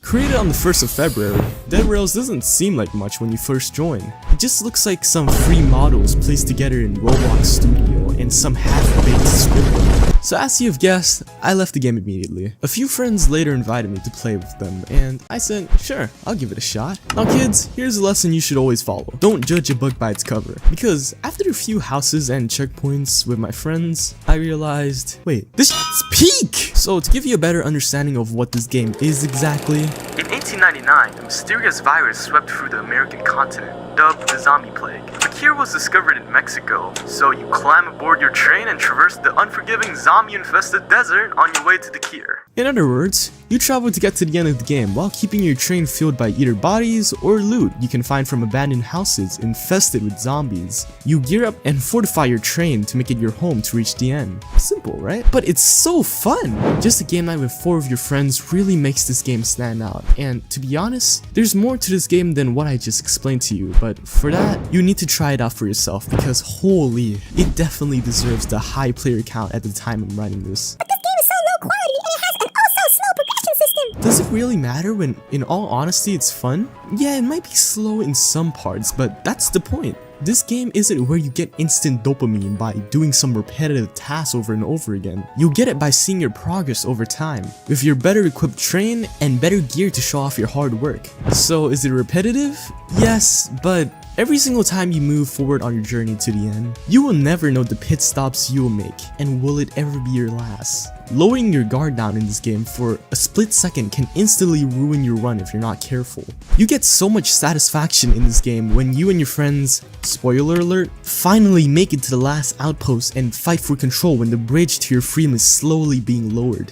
Created on the 1st of February, Dead Rails doesn't seem like much when you first join. It just looks like some free models placed together in Roblox Studio and some half-baked script. So as you've guessed, I left the game immediately. A few friends later invited me to play with them, and I said, sure, I'll give it a shot. Now kids, here's a lesson you should always follow. Don't judge a book by its cover. Because after a few houses and checkpoints with my friends, I realized, wait, this shit's peak! So to give you a better understanding of what this game is exactly, in 1899, a mysterious virus swept through the American continent, dubbed the Zombie Plague. The cure was discovered in Mexico, so you climb aboard your train and traverse the unforgiving zombie-infested desert on your way to the cure. In other words, you travel to get to the end of the game while keeping your train filled by either bodies or loot you can find from abandoned houses infested with zombies. You gear up and fortify your train to make it your home to reach the end. Simple, right? But it's so fun! Just a game night with 4 of your friends really makes this game stand out, and to be honest, there's more to this game than what I just explained to you, but for that, you need to try it out for yourself because holy, it definitely deserves the high player count at the time I'm writing this. But this game is so low quality and it has an oh-so-slow progression system! Does it really matter when, in all honesty, it's fun? Yeah, it might be slow in some parts, but that's the point. This game isn't where you get instant dopamine by doing some repetitive tasks over and over again. You get it by seeing your progress over time, with your better equipped train and better gear to show off your hard work. So is it repetitive? Yes, but every single time you move forward on your journey to the end, you will never know the pit stops you will make, and will it ever be your last. Lowering your guard down in this game for a split second can instantly ruin your run if you're not careful. You get so much satisfaction in this game when you and your friends, spoiler alert, finally make it to the last outpost and fight for control when the bridge to your freedom is slowly being lowered.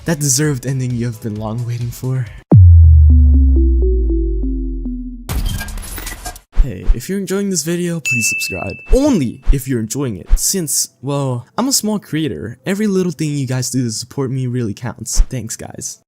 That deserved ending you have been long waiting for. Hey, if you're enjoying this video, please subscribe. Only if you're enjoying it, since, well, I'm a small creator. Every little thing you guys do to support me really counts. Thanks, guys.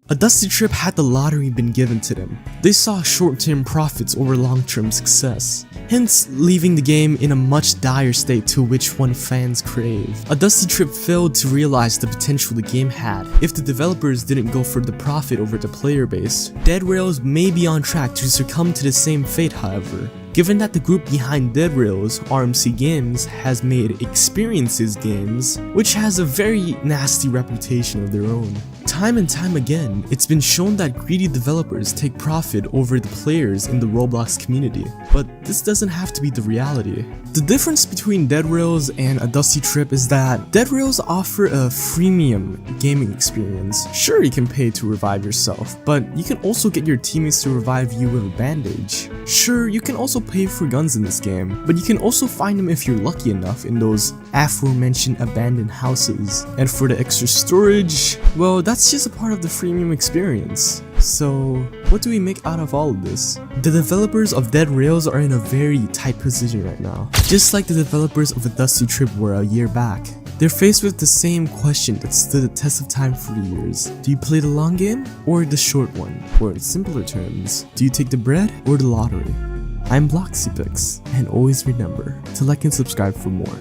A Dusty Trip had the lottery been given to them. They saw short-term profits over long-term success, hence leaving the game in a much dire state to which one fans crave. A Dusty Trip failed to realize the potential the game had. If the developers didn't go for the profit over the player base, Dead Rails may be on track to succumb to the same fate, however. Given that the group behind Dead Rails, RMC Games, has made Experiences Games, which has a very nasty reputation of their own. Time and time again, it's been shown that greedy developers take profit over the players in the Roblox community, but this doesn't have to be the reality. The difference between Dead Rails and A Dusty Trip is that Dead Rails offer a freemium gaming experience. Sure, you can pay to revive yourself, but you can also get your teammates to revive you with a bandage. Sure, you can also pay for guns in this game, but you can also find them if you're lucky enough in those aforementioned abandoned houses. And for the extra storage, well, that's just a part of the freemium experience. So, what do we make out of all of this? The developers of Dead Rails are in a very tight position right now. Just like the developers of A Dusty Trip were a year back. They're faced with the same question that stood the test of time for years. Do you play the long game or the short one? Or in simpler terms, do you take the bread or the lottery? I'm Bloxypix, and always remember to like and subscribe for more.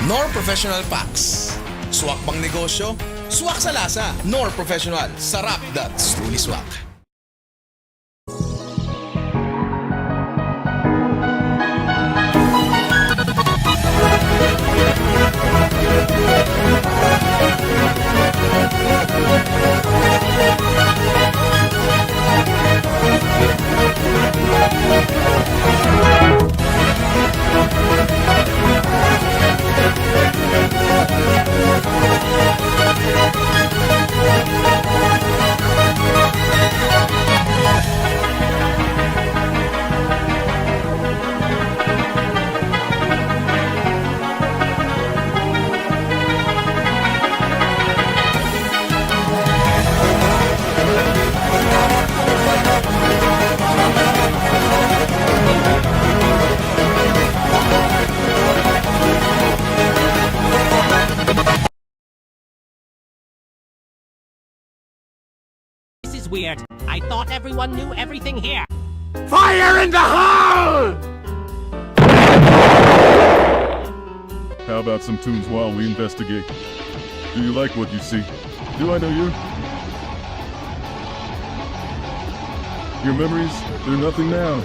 Nor Professional Packs. Swak bang negosyo? Swak sa lasa. Nor Professional. Sarap that's truly swak. This is weird. I thought everyone knew everything here. Fire in the hole! How about some tunes while we investigate? Do you like what you see? Do I know you? Your memories, they're nothing now.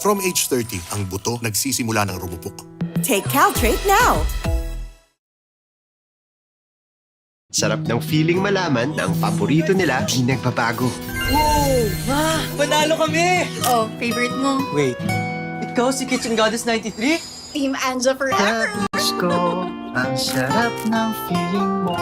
From age 30, ang buto nagsisimula ng rumupok. Take Caltrate now! Sarap ng feeling malaman na ang paborito nila di nagbabago. Wow! Ma! Panalo kami! Oh, favorite mo? Wait, ikaw si Kitchen Goddess 93? Team Anja forever! Ko, ang sarap ng feeling mo.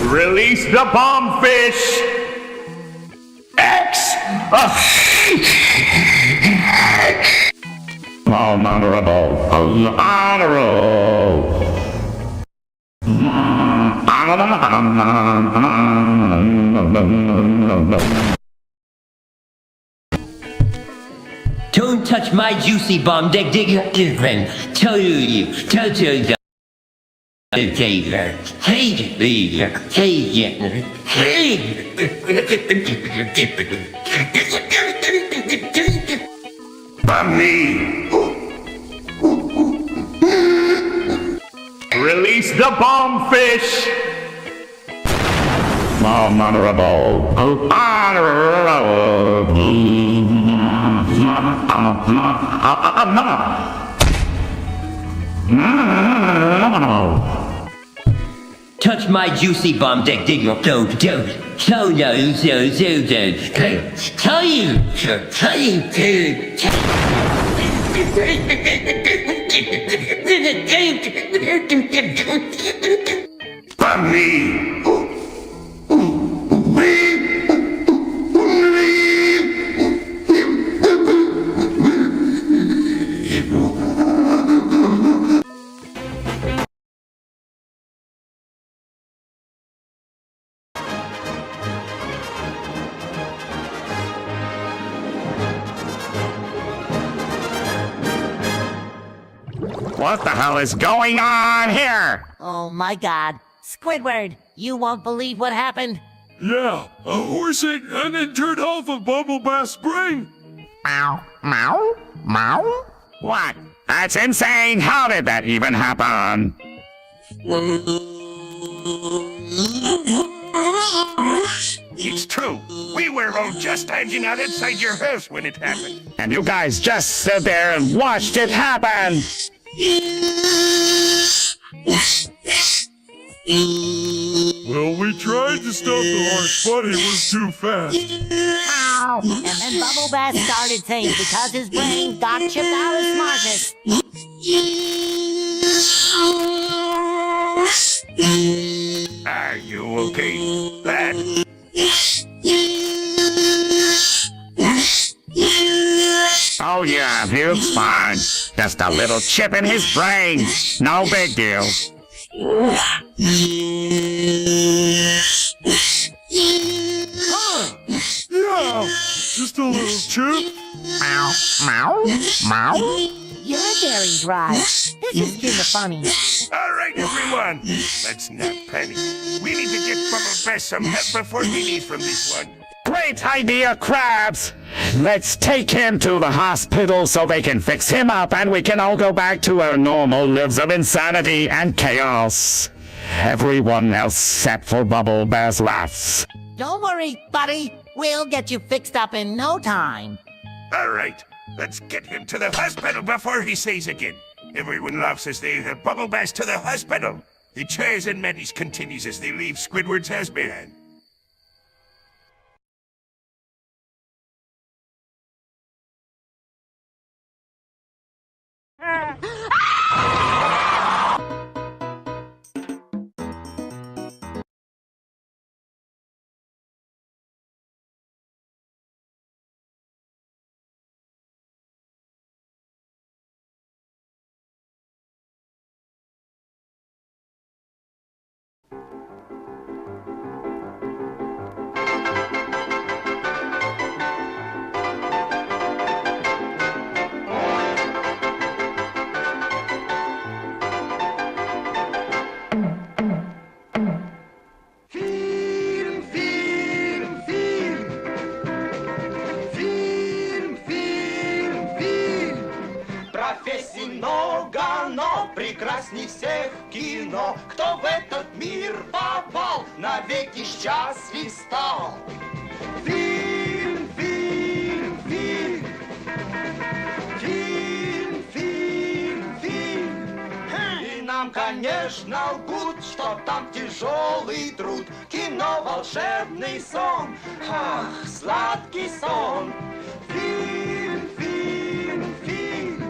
Release the bomb fish! X! Honorable! Honorable! Don't touch my juicy bomb, dig friend. Tell you. Bunny! Release the bomb fish! Honorable! Touch my juicy bomb, don't. Don't. Tell you. Bunny! What the hell is going on here? Oh my god. Squidward, you won't believe what happened. Yeah, a horse ate and then turned off a bubble bath spring. Meow? What? That's insane! How did that even happen? It's true. We were all just hanging out inside your house when it happened. And you guys just stood there and watched it happen! Well, we tried to stop the horse, but he was too fast. Ow! And then Bubble Bass started saying because his brain got chipped out of smartest. Are you okay, lad? Oh yeah, he's fine. Just a little chip in his brain. No big deal. Yeah, just a little chip. Meow. You're very dry. This is kinda funny. All right, everyone. Let's not panic. We need to get Bubble Bass some help before he leaves from this one. Great idea, Krabs! Let's take him to the hospital so they can fix him up and we can all go back to our normal lives of insanity and chaos. Everyone else except for Bubble Bass laughs. Don't worry, buddy. We'll get you fixed up in no time. All right, let's get him to the hospital before he says again. Everyone laughs as they have Bubble Bass to the hospital. The cheers and Manny's continues as they leave Squidward's house behind. Много, но прекрасней всех кино. Кто в этот мир попал, навеки счастлив стал. Фильм, фильм, фильм. Фильм, фильм, фильм. И нам, конечно, лгут, что там тяжелый труд. Кино, волшебный сон. Ах, сладкий сон. Фильм, фильм, фильм.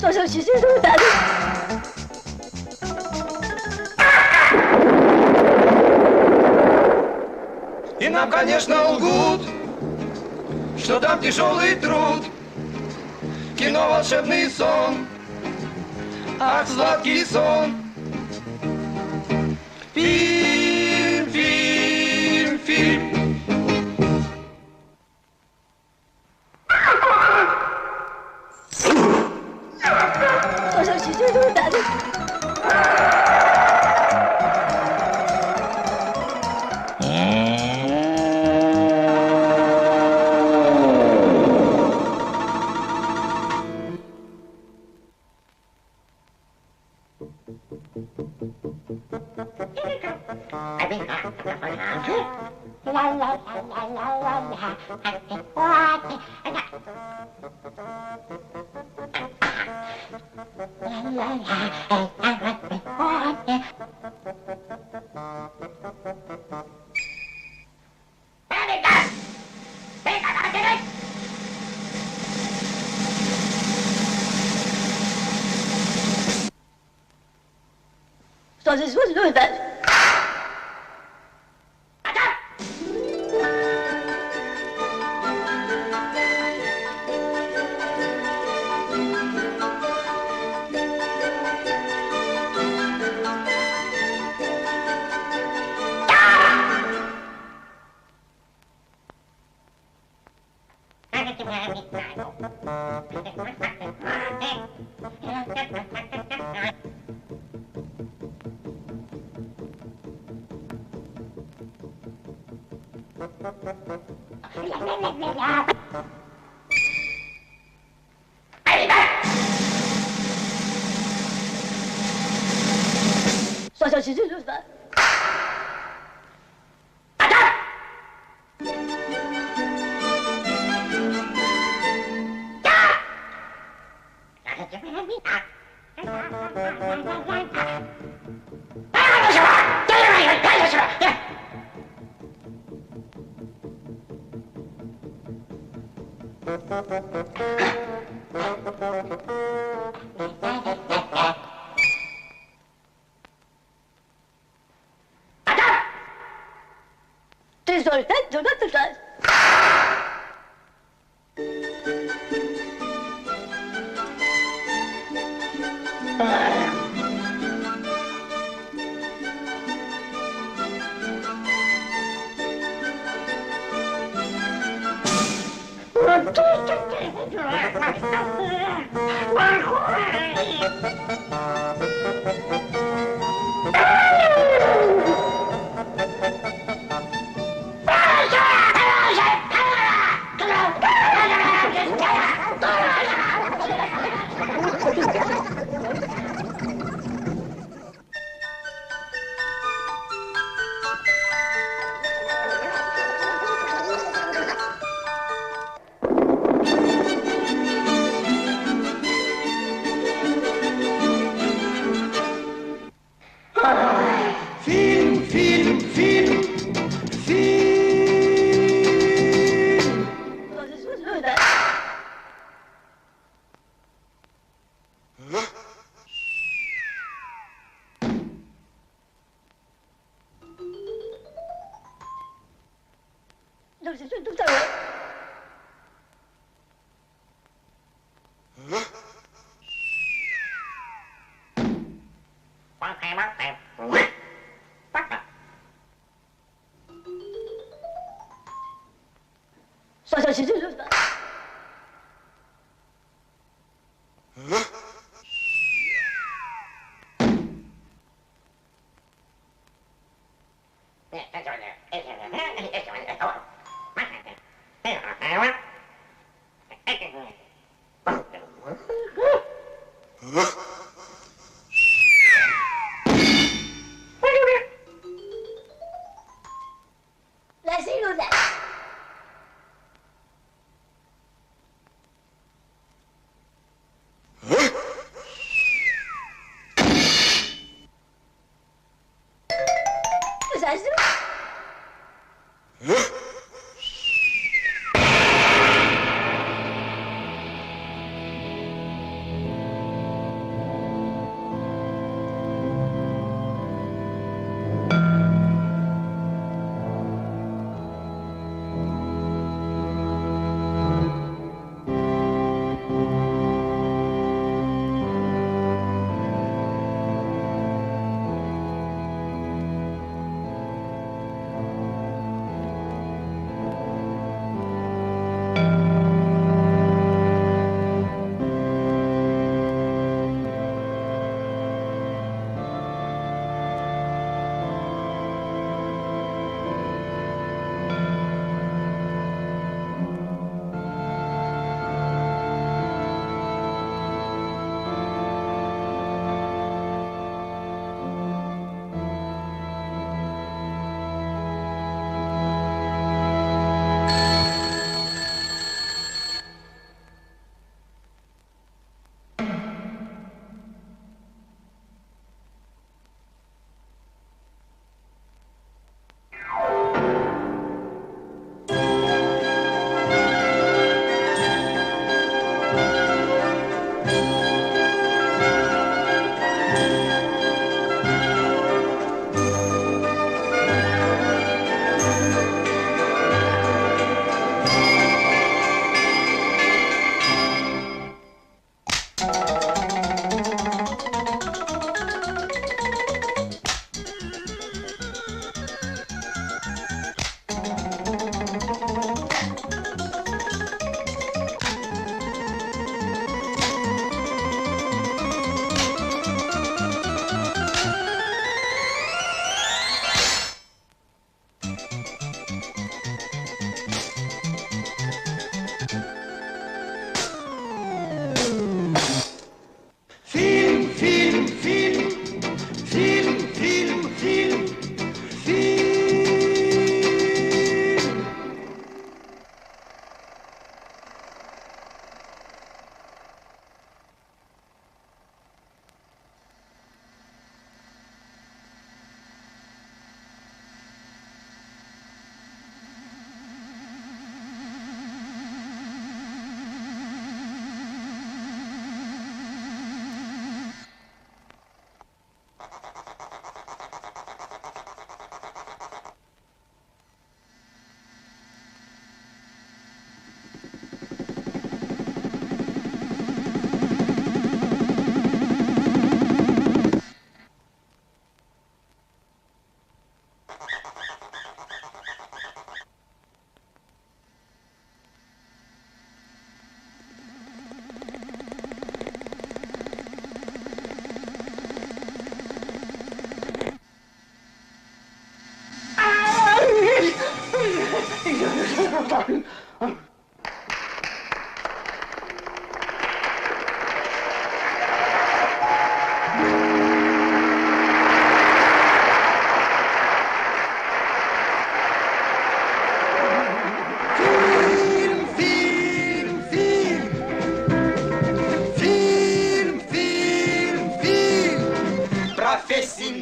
И нам, конечно, лгут, что там тяжелый труд. Кино волшебный сон, ах, сладкий сон. Фильм, фильм, фильм.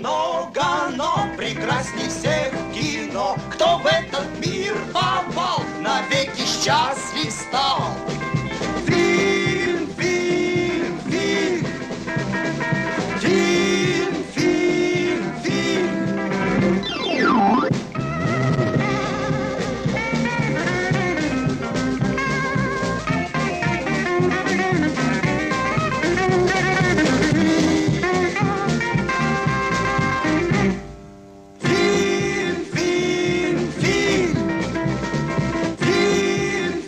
много, но прекрасней всех кино. Кто в этот мир попал, навеки счастлив стал. Фильм, фильм, фильм. Фильм, фильм, фильм. Фильм, фильм, фильм. Фильм,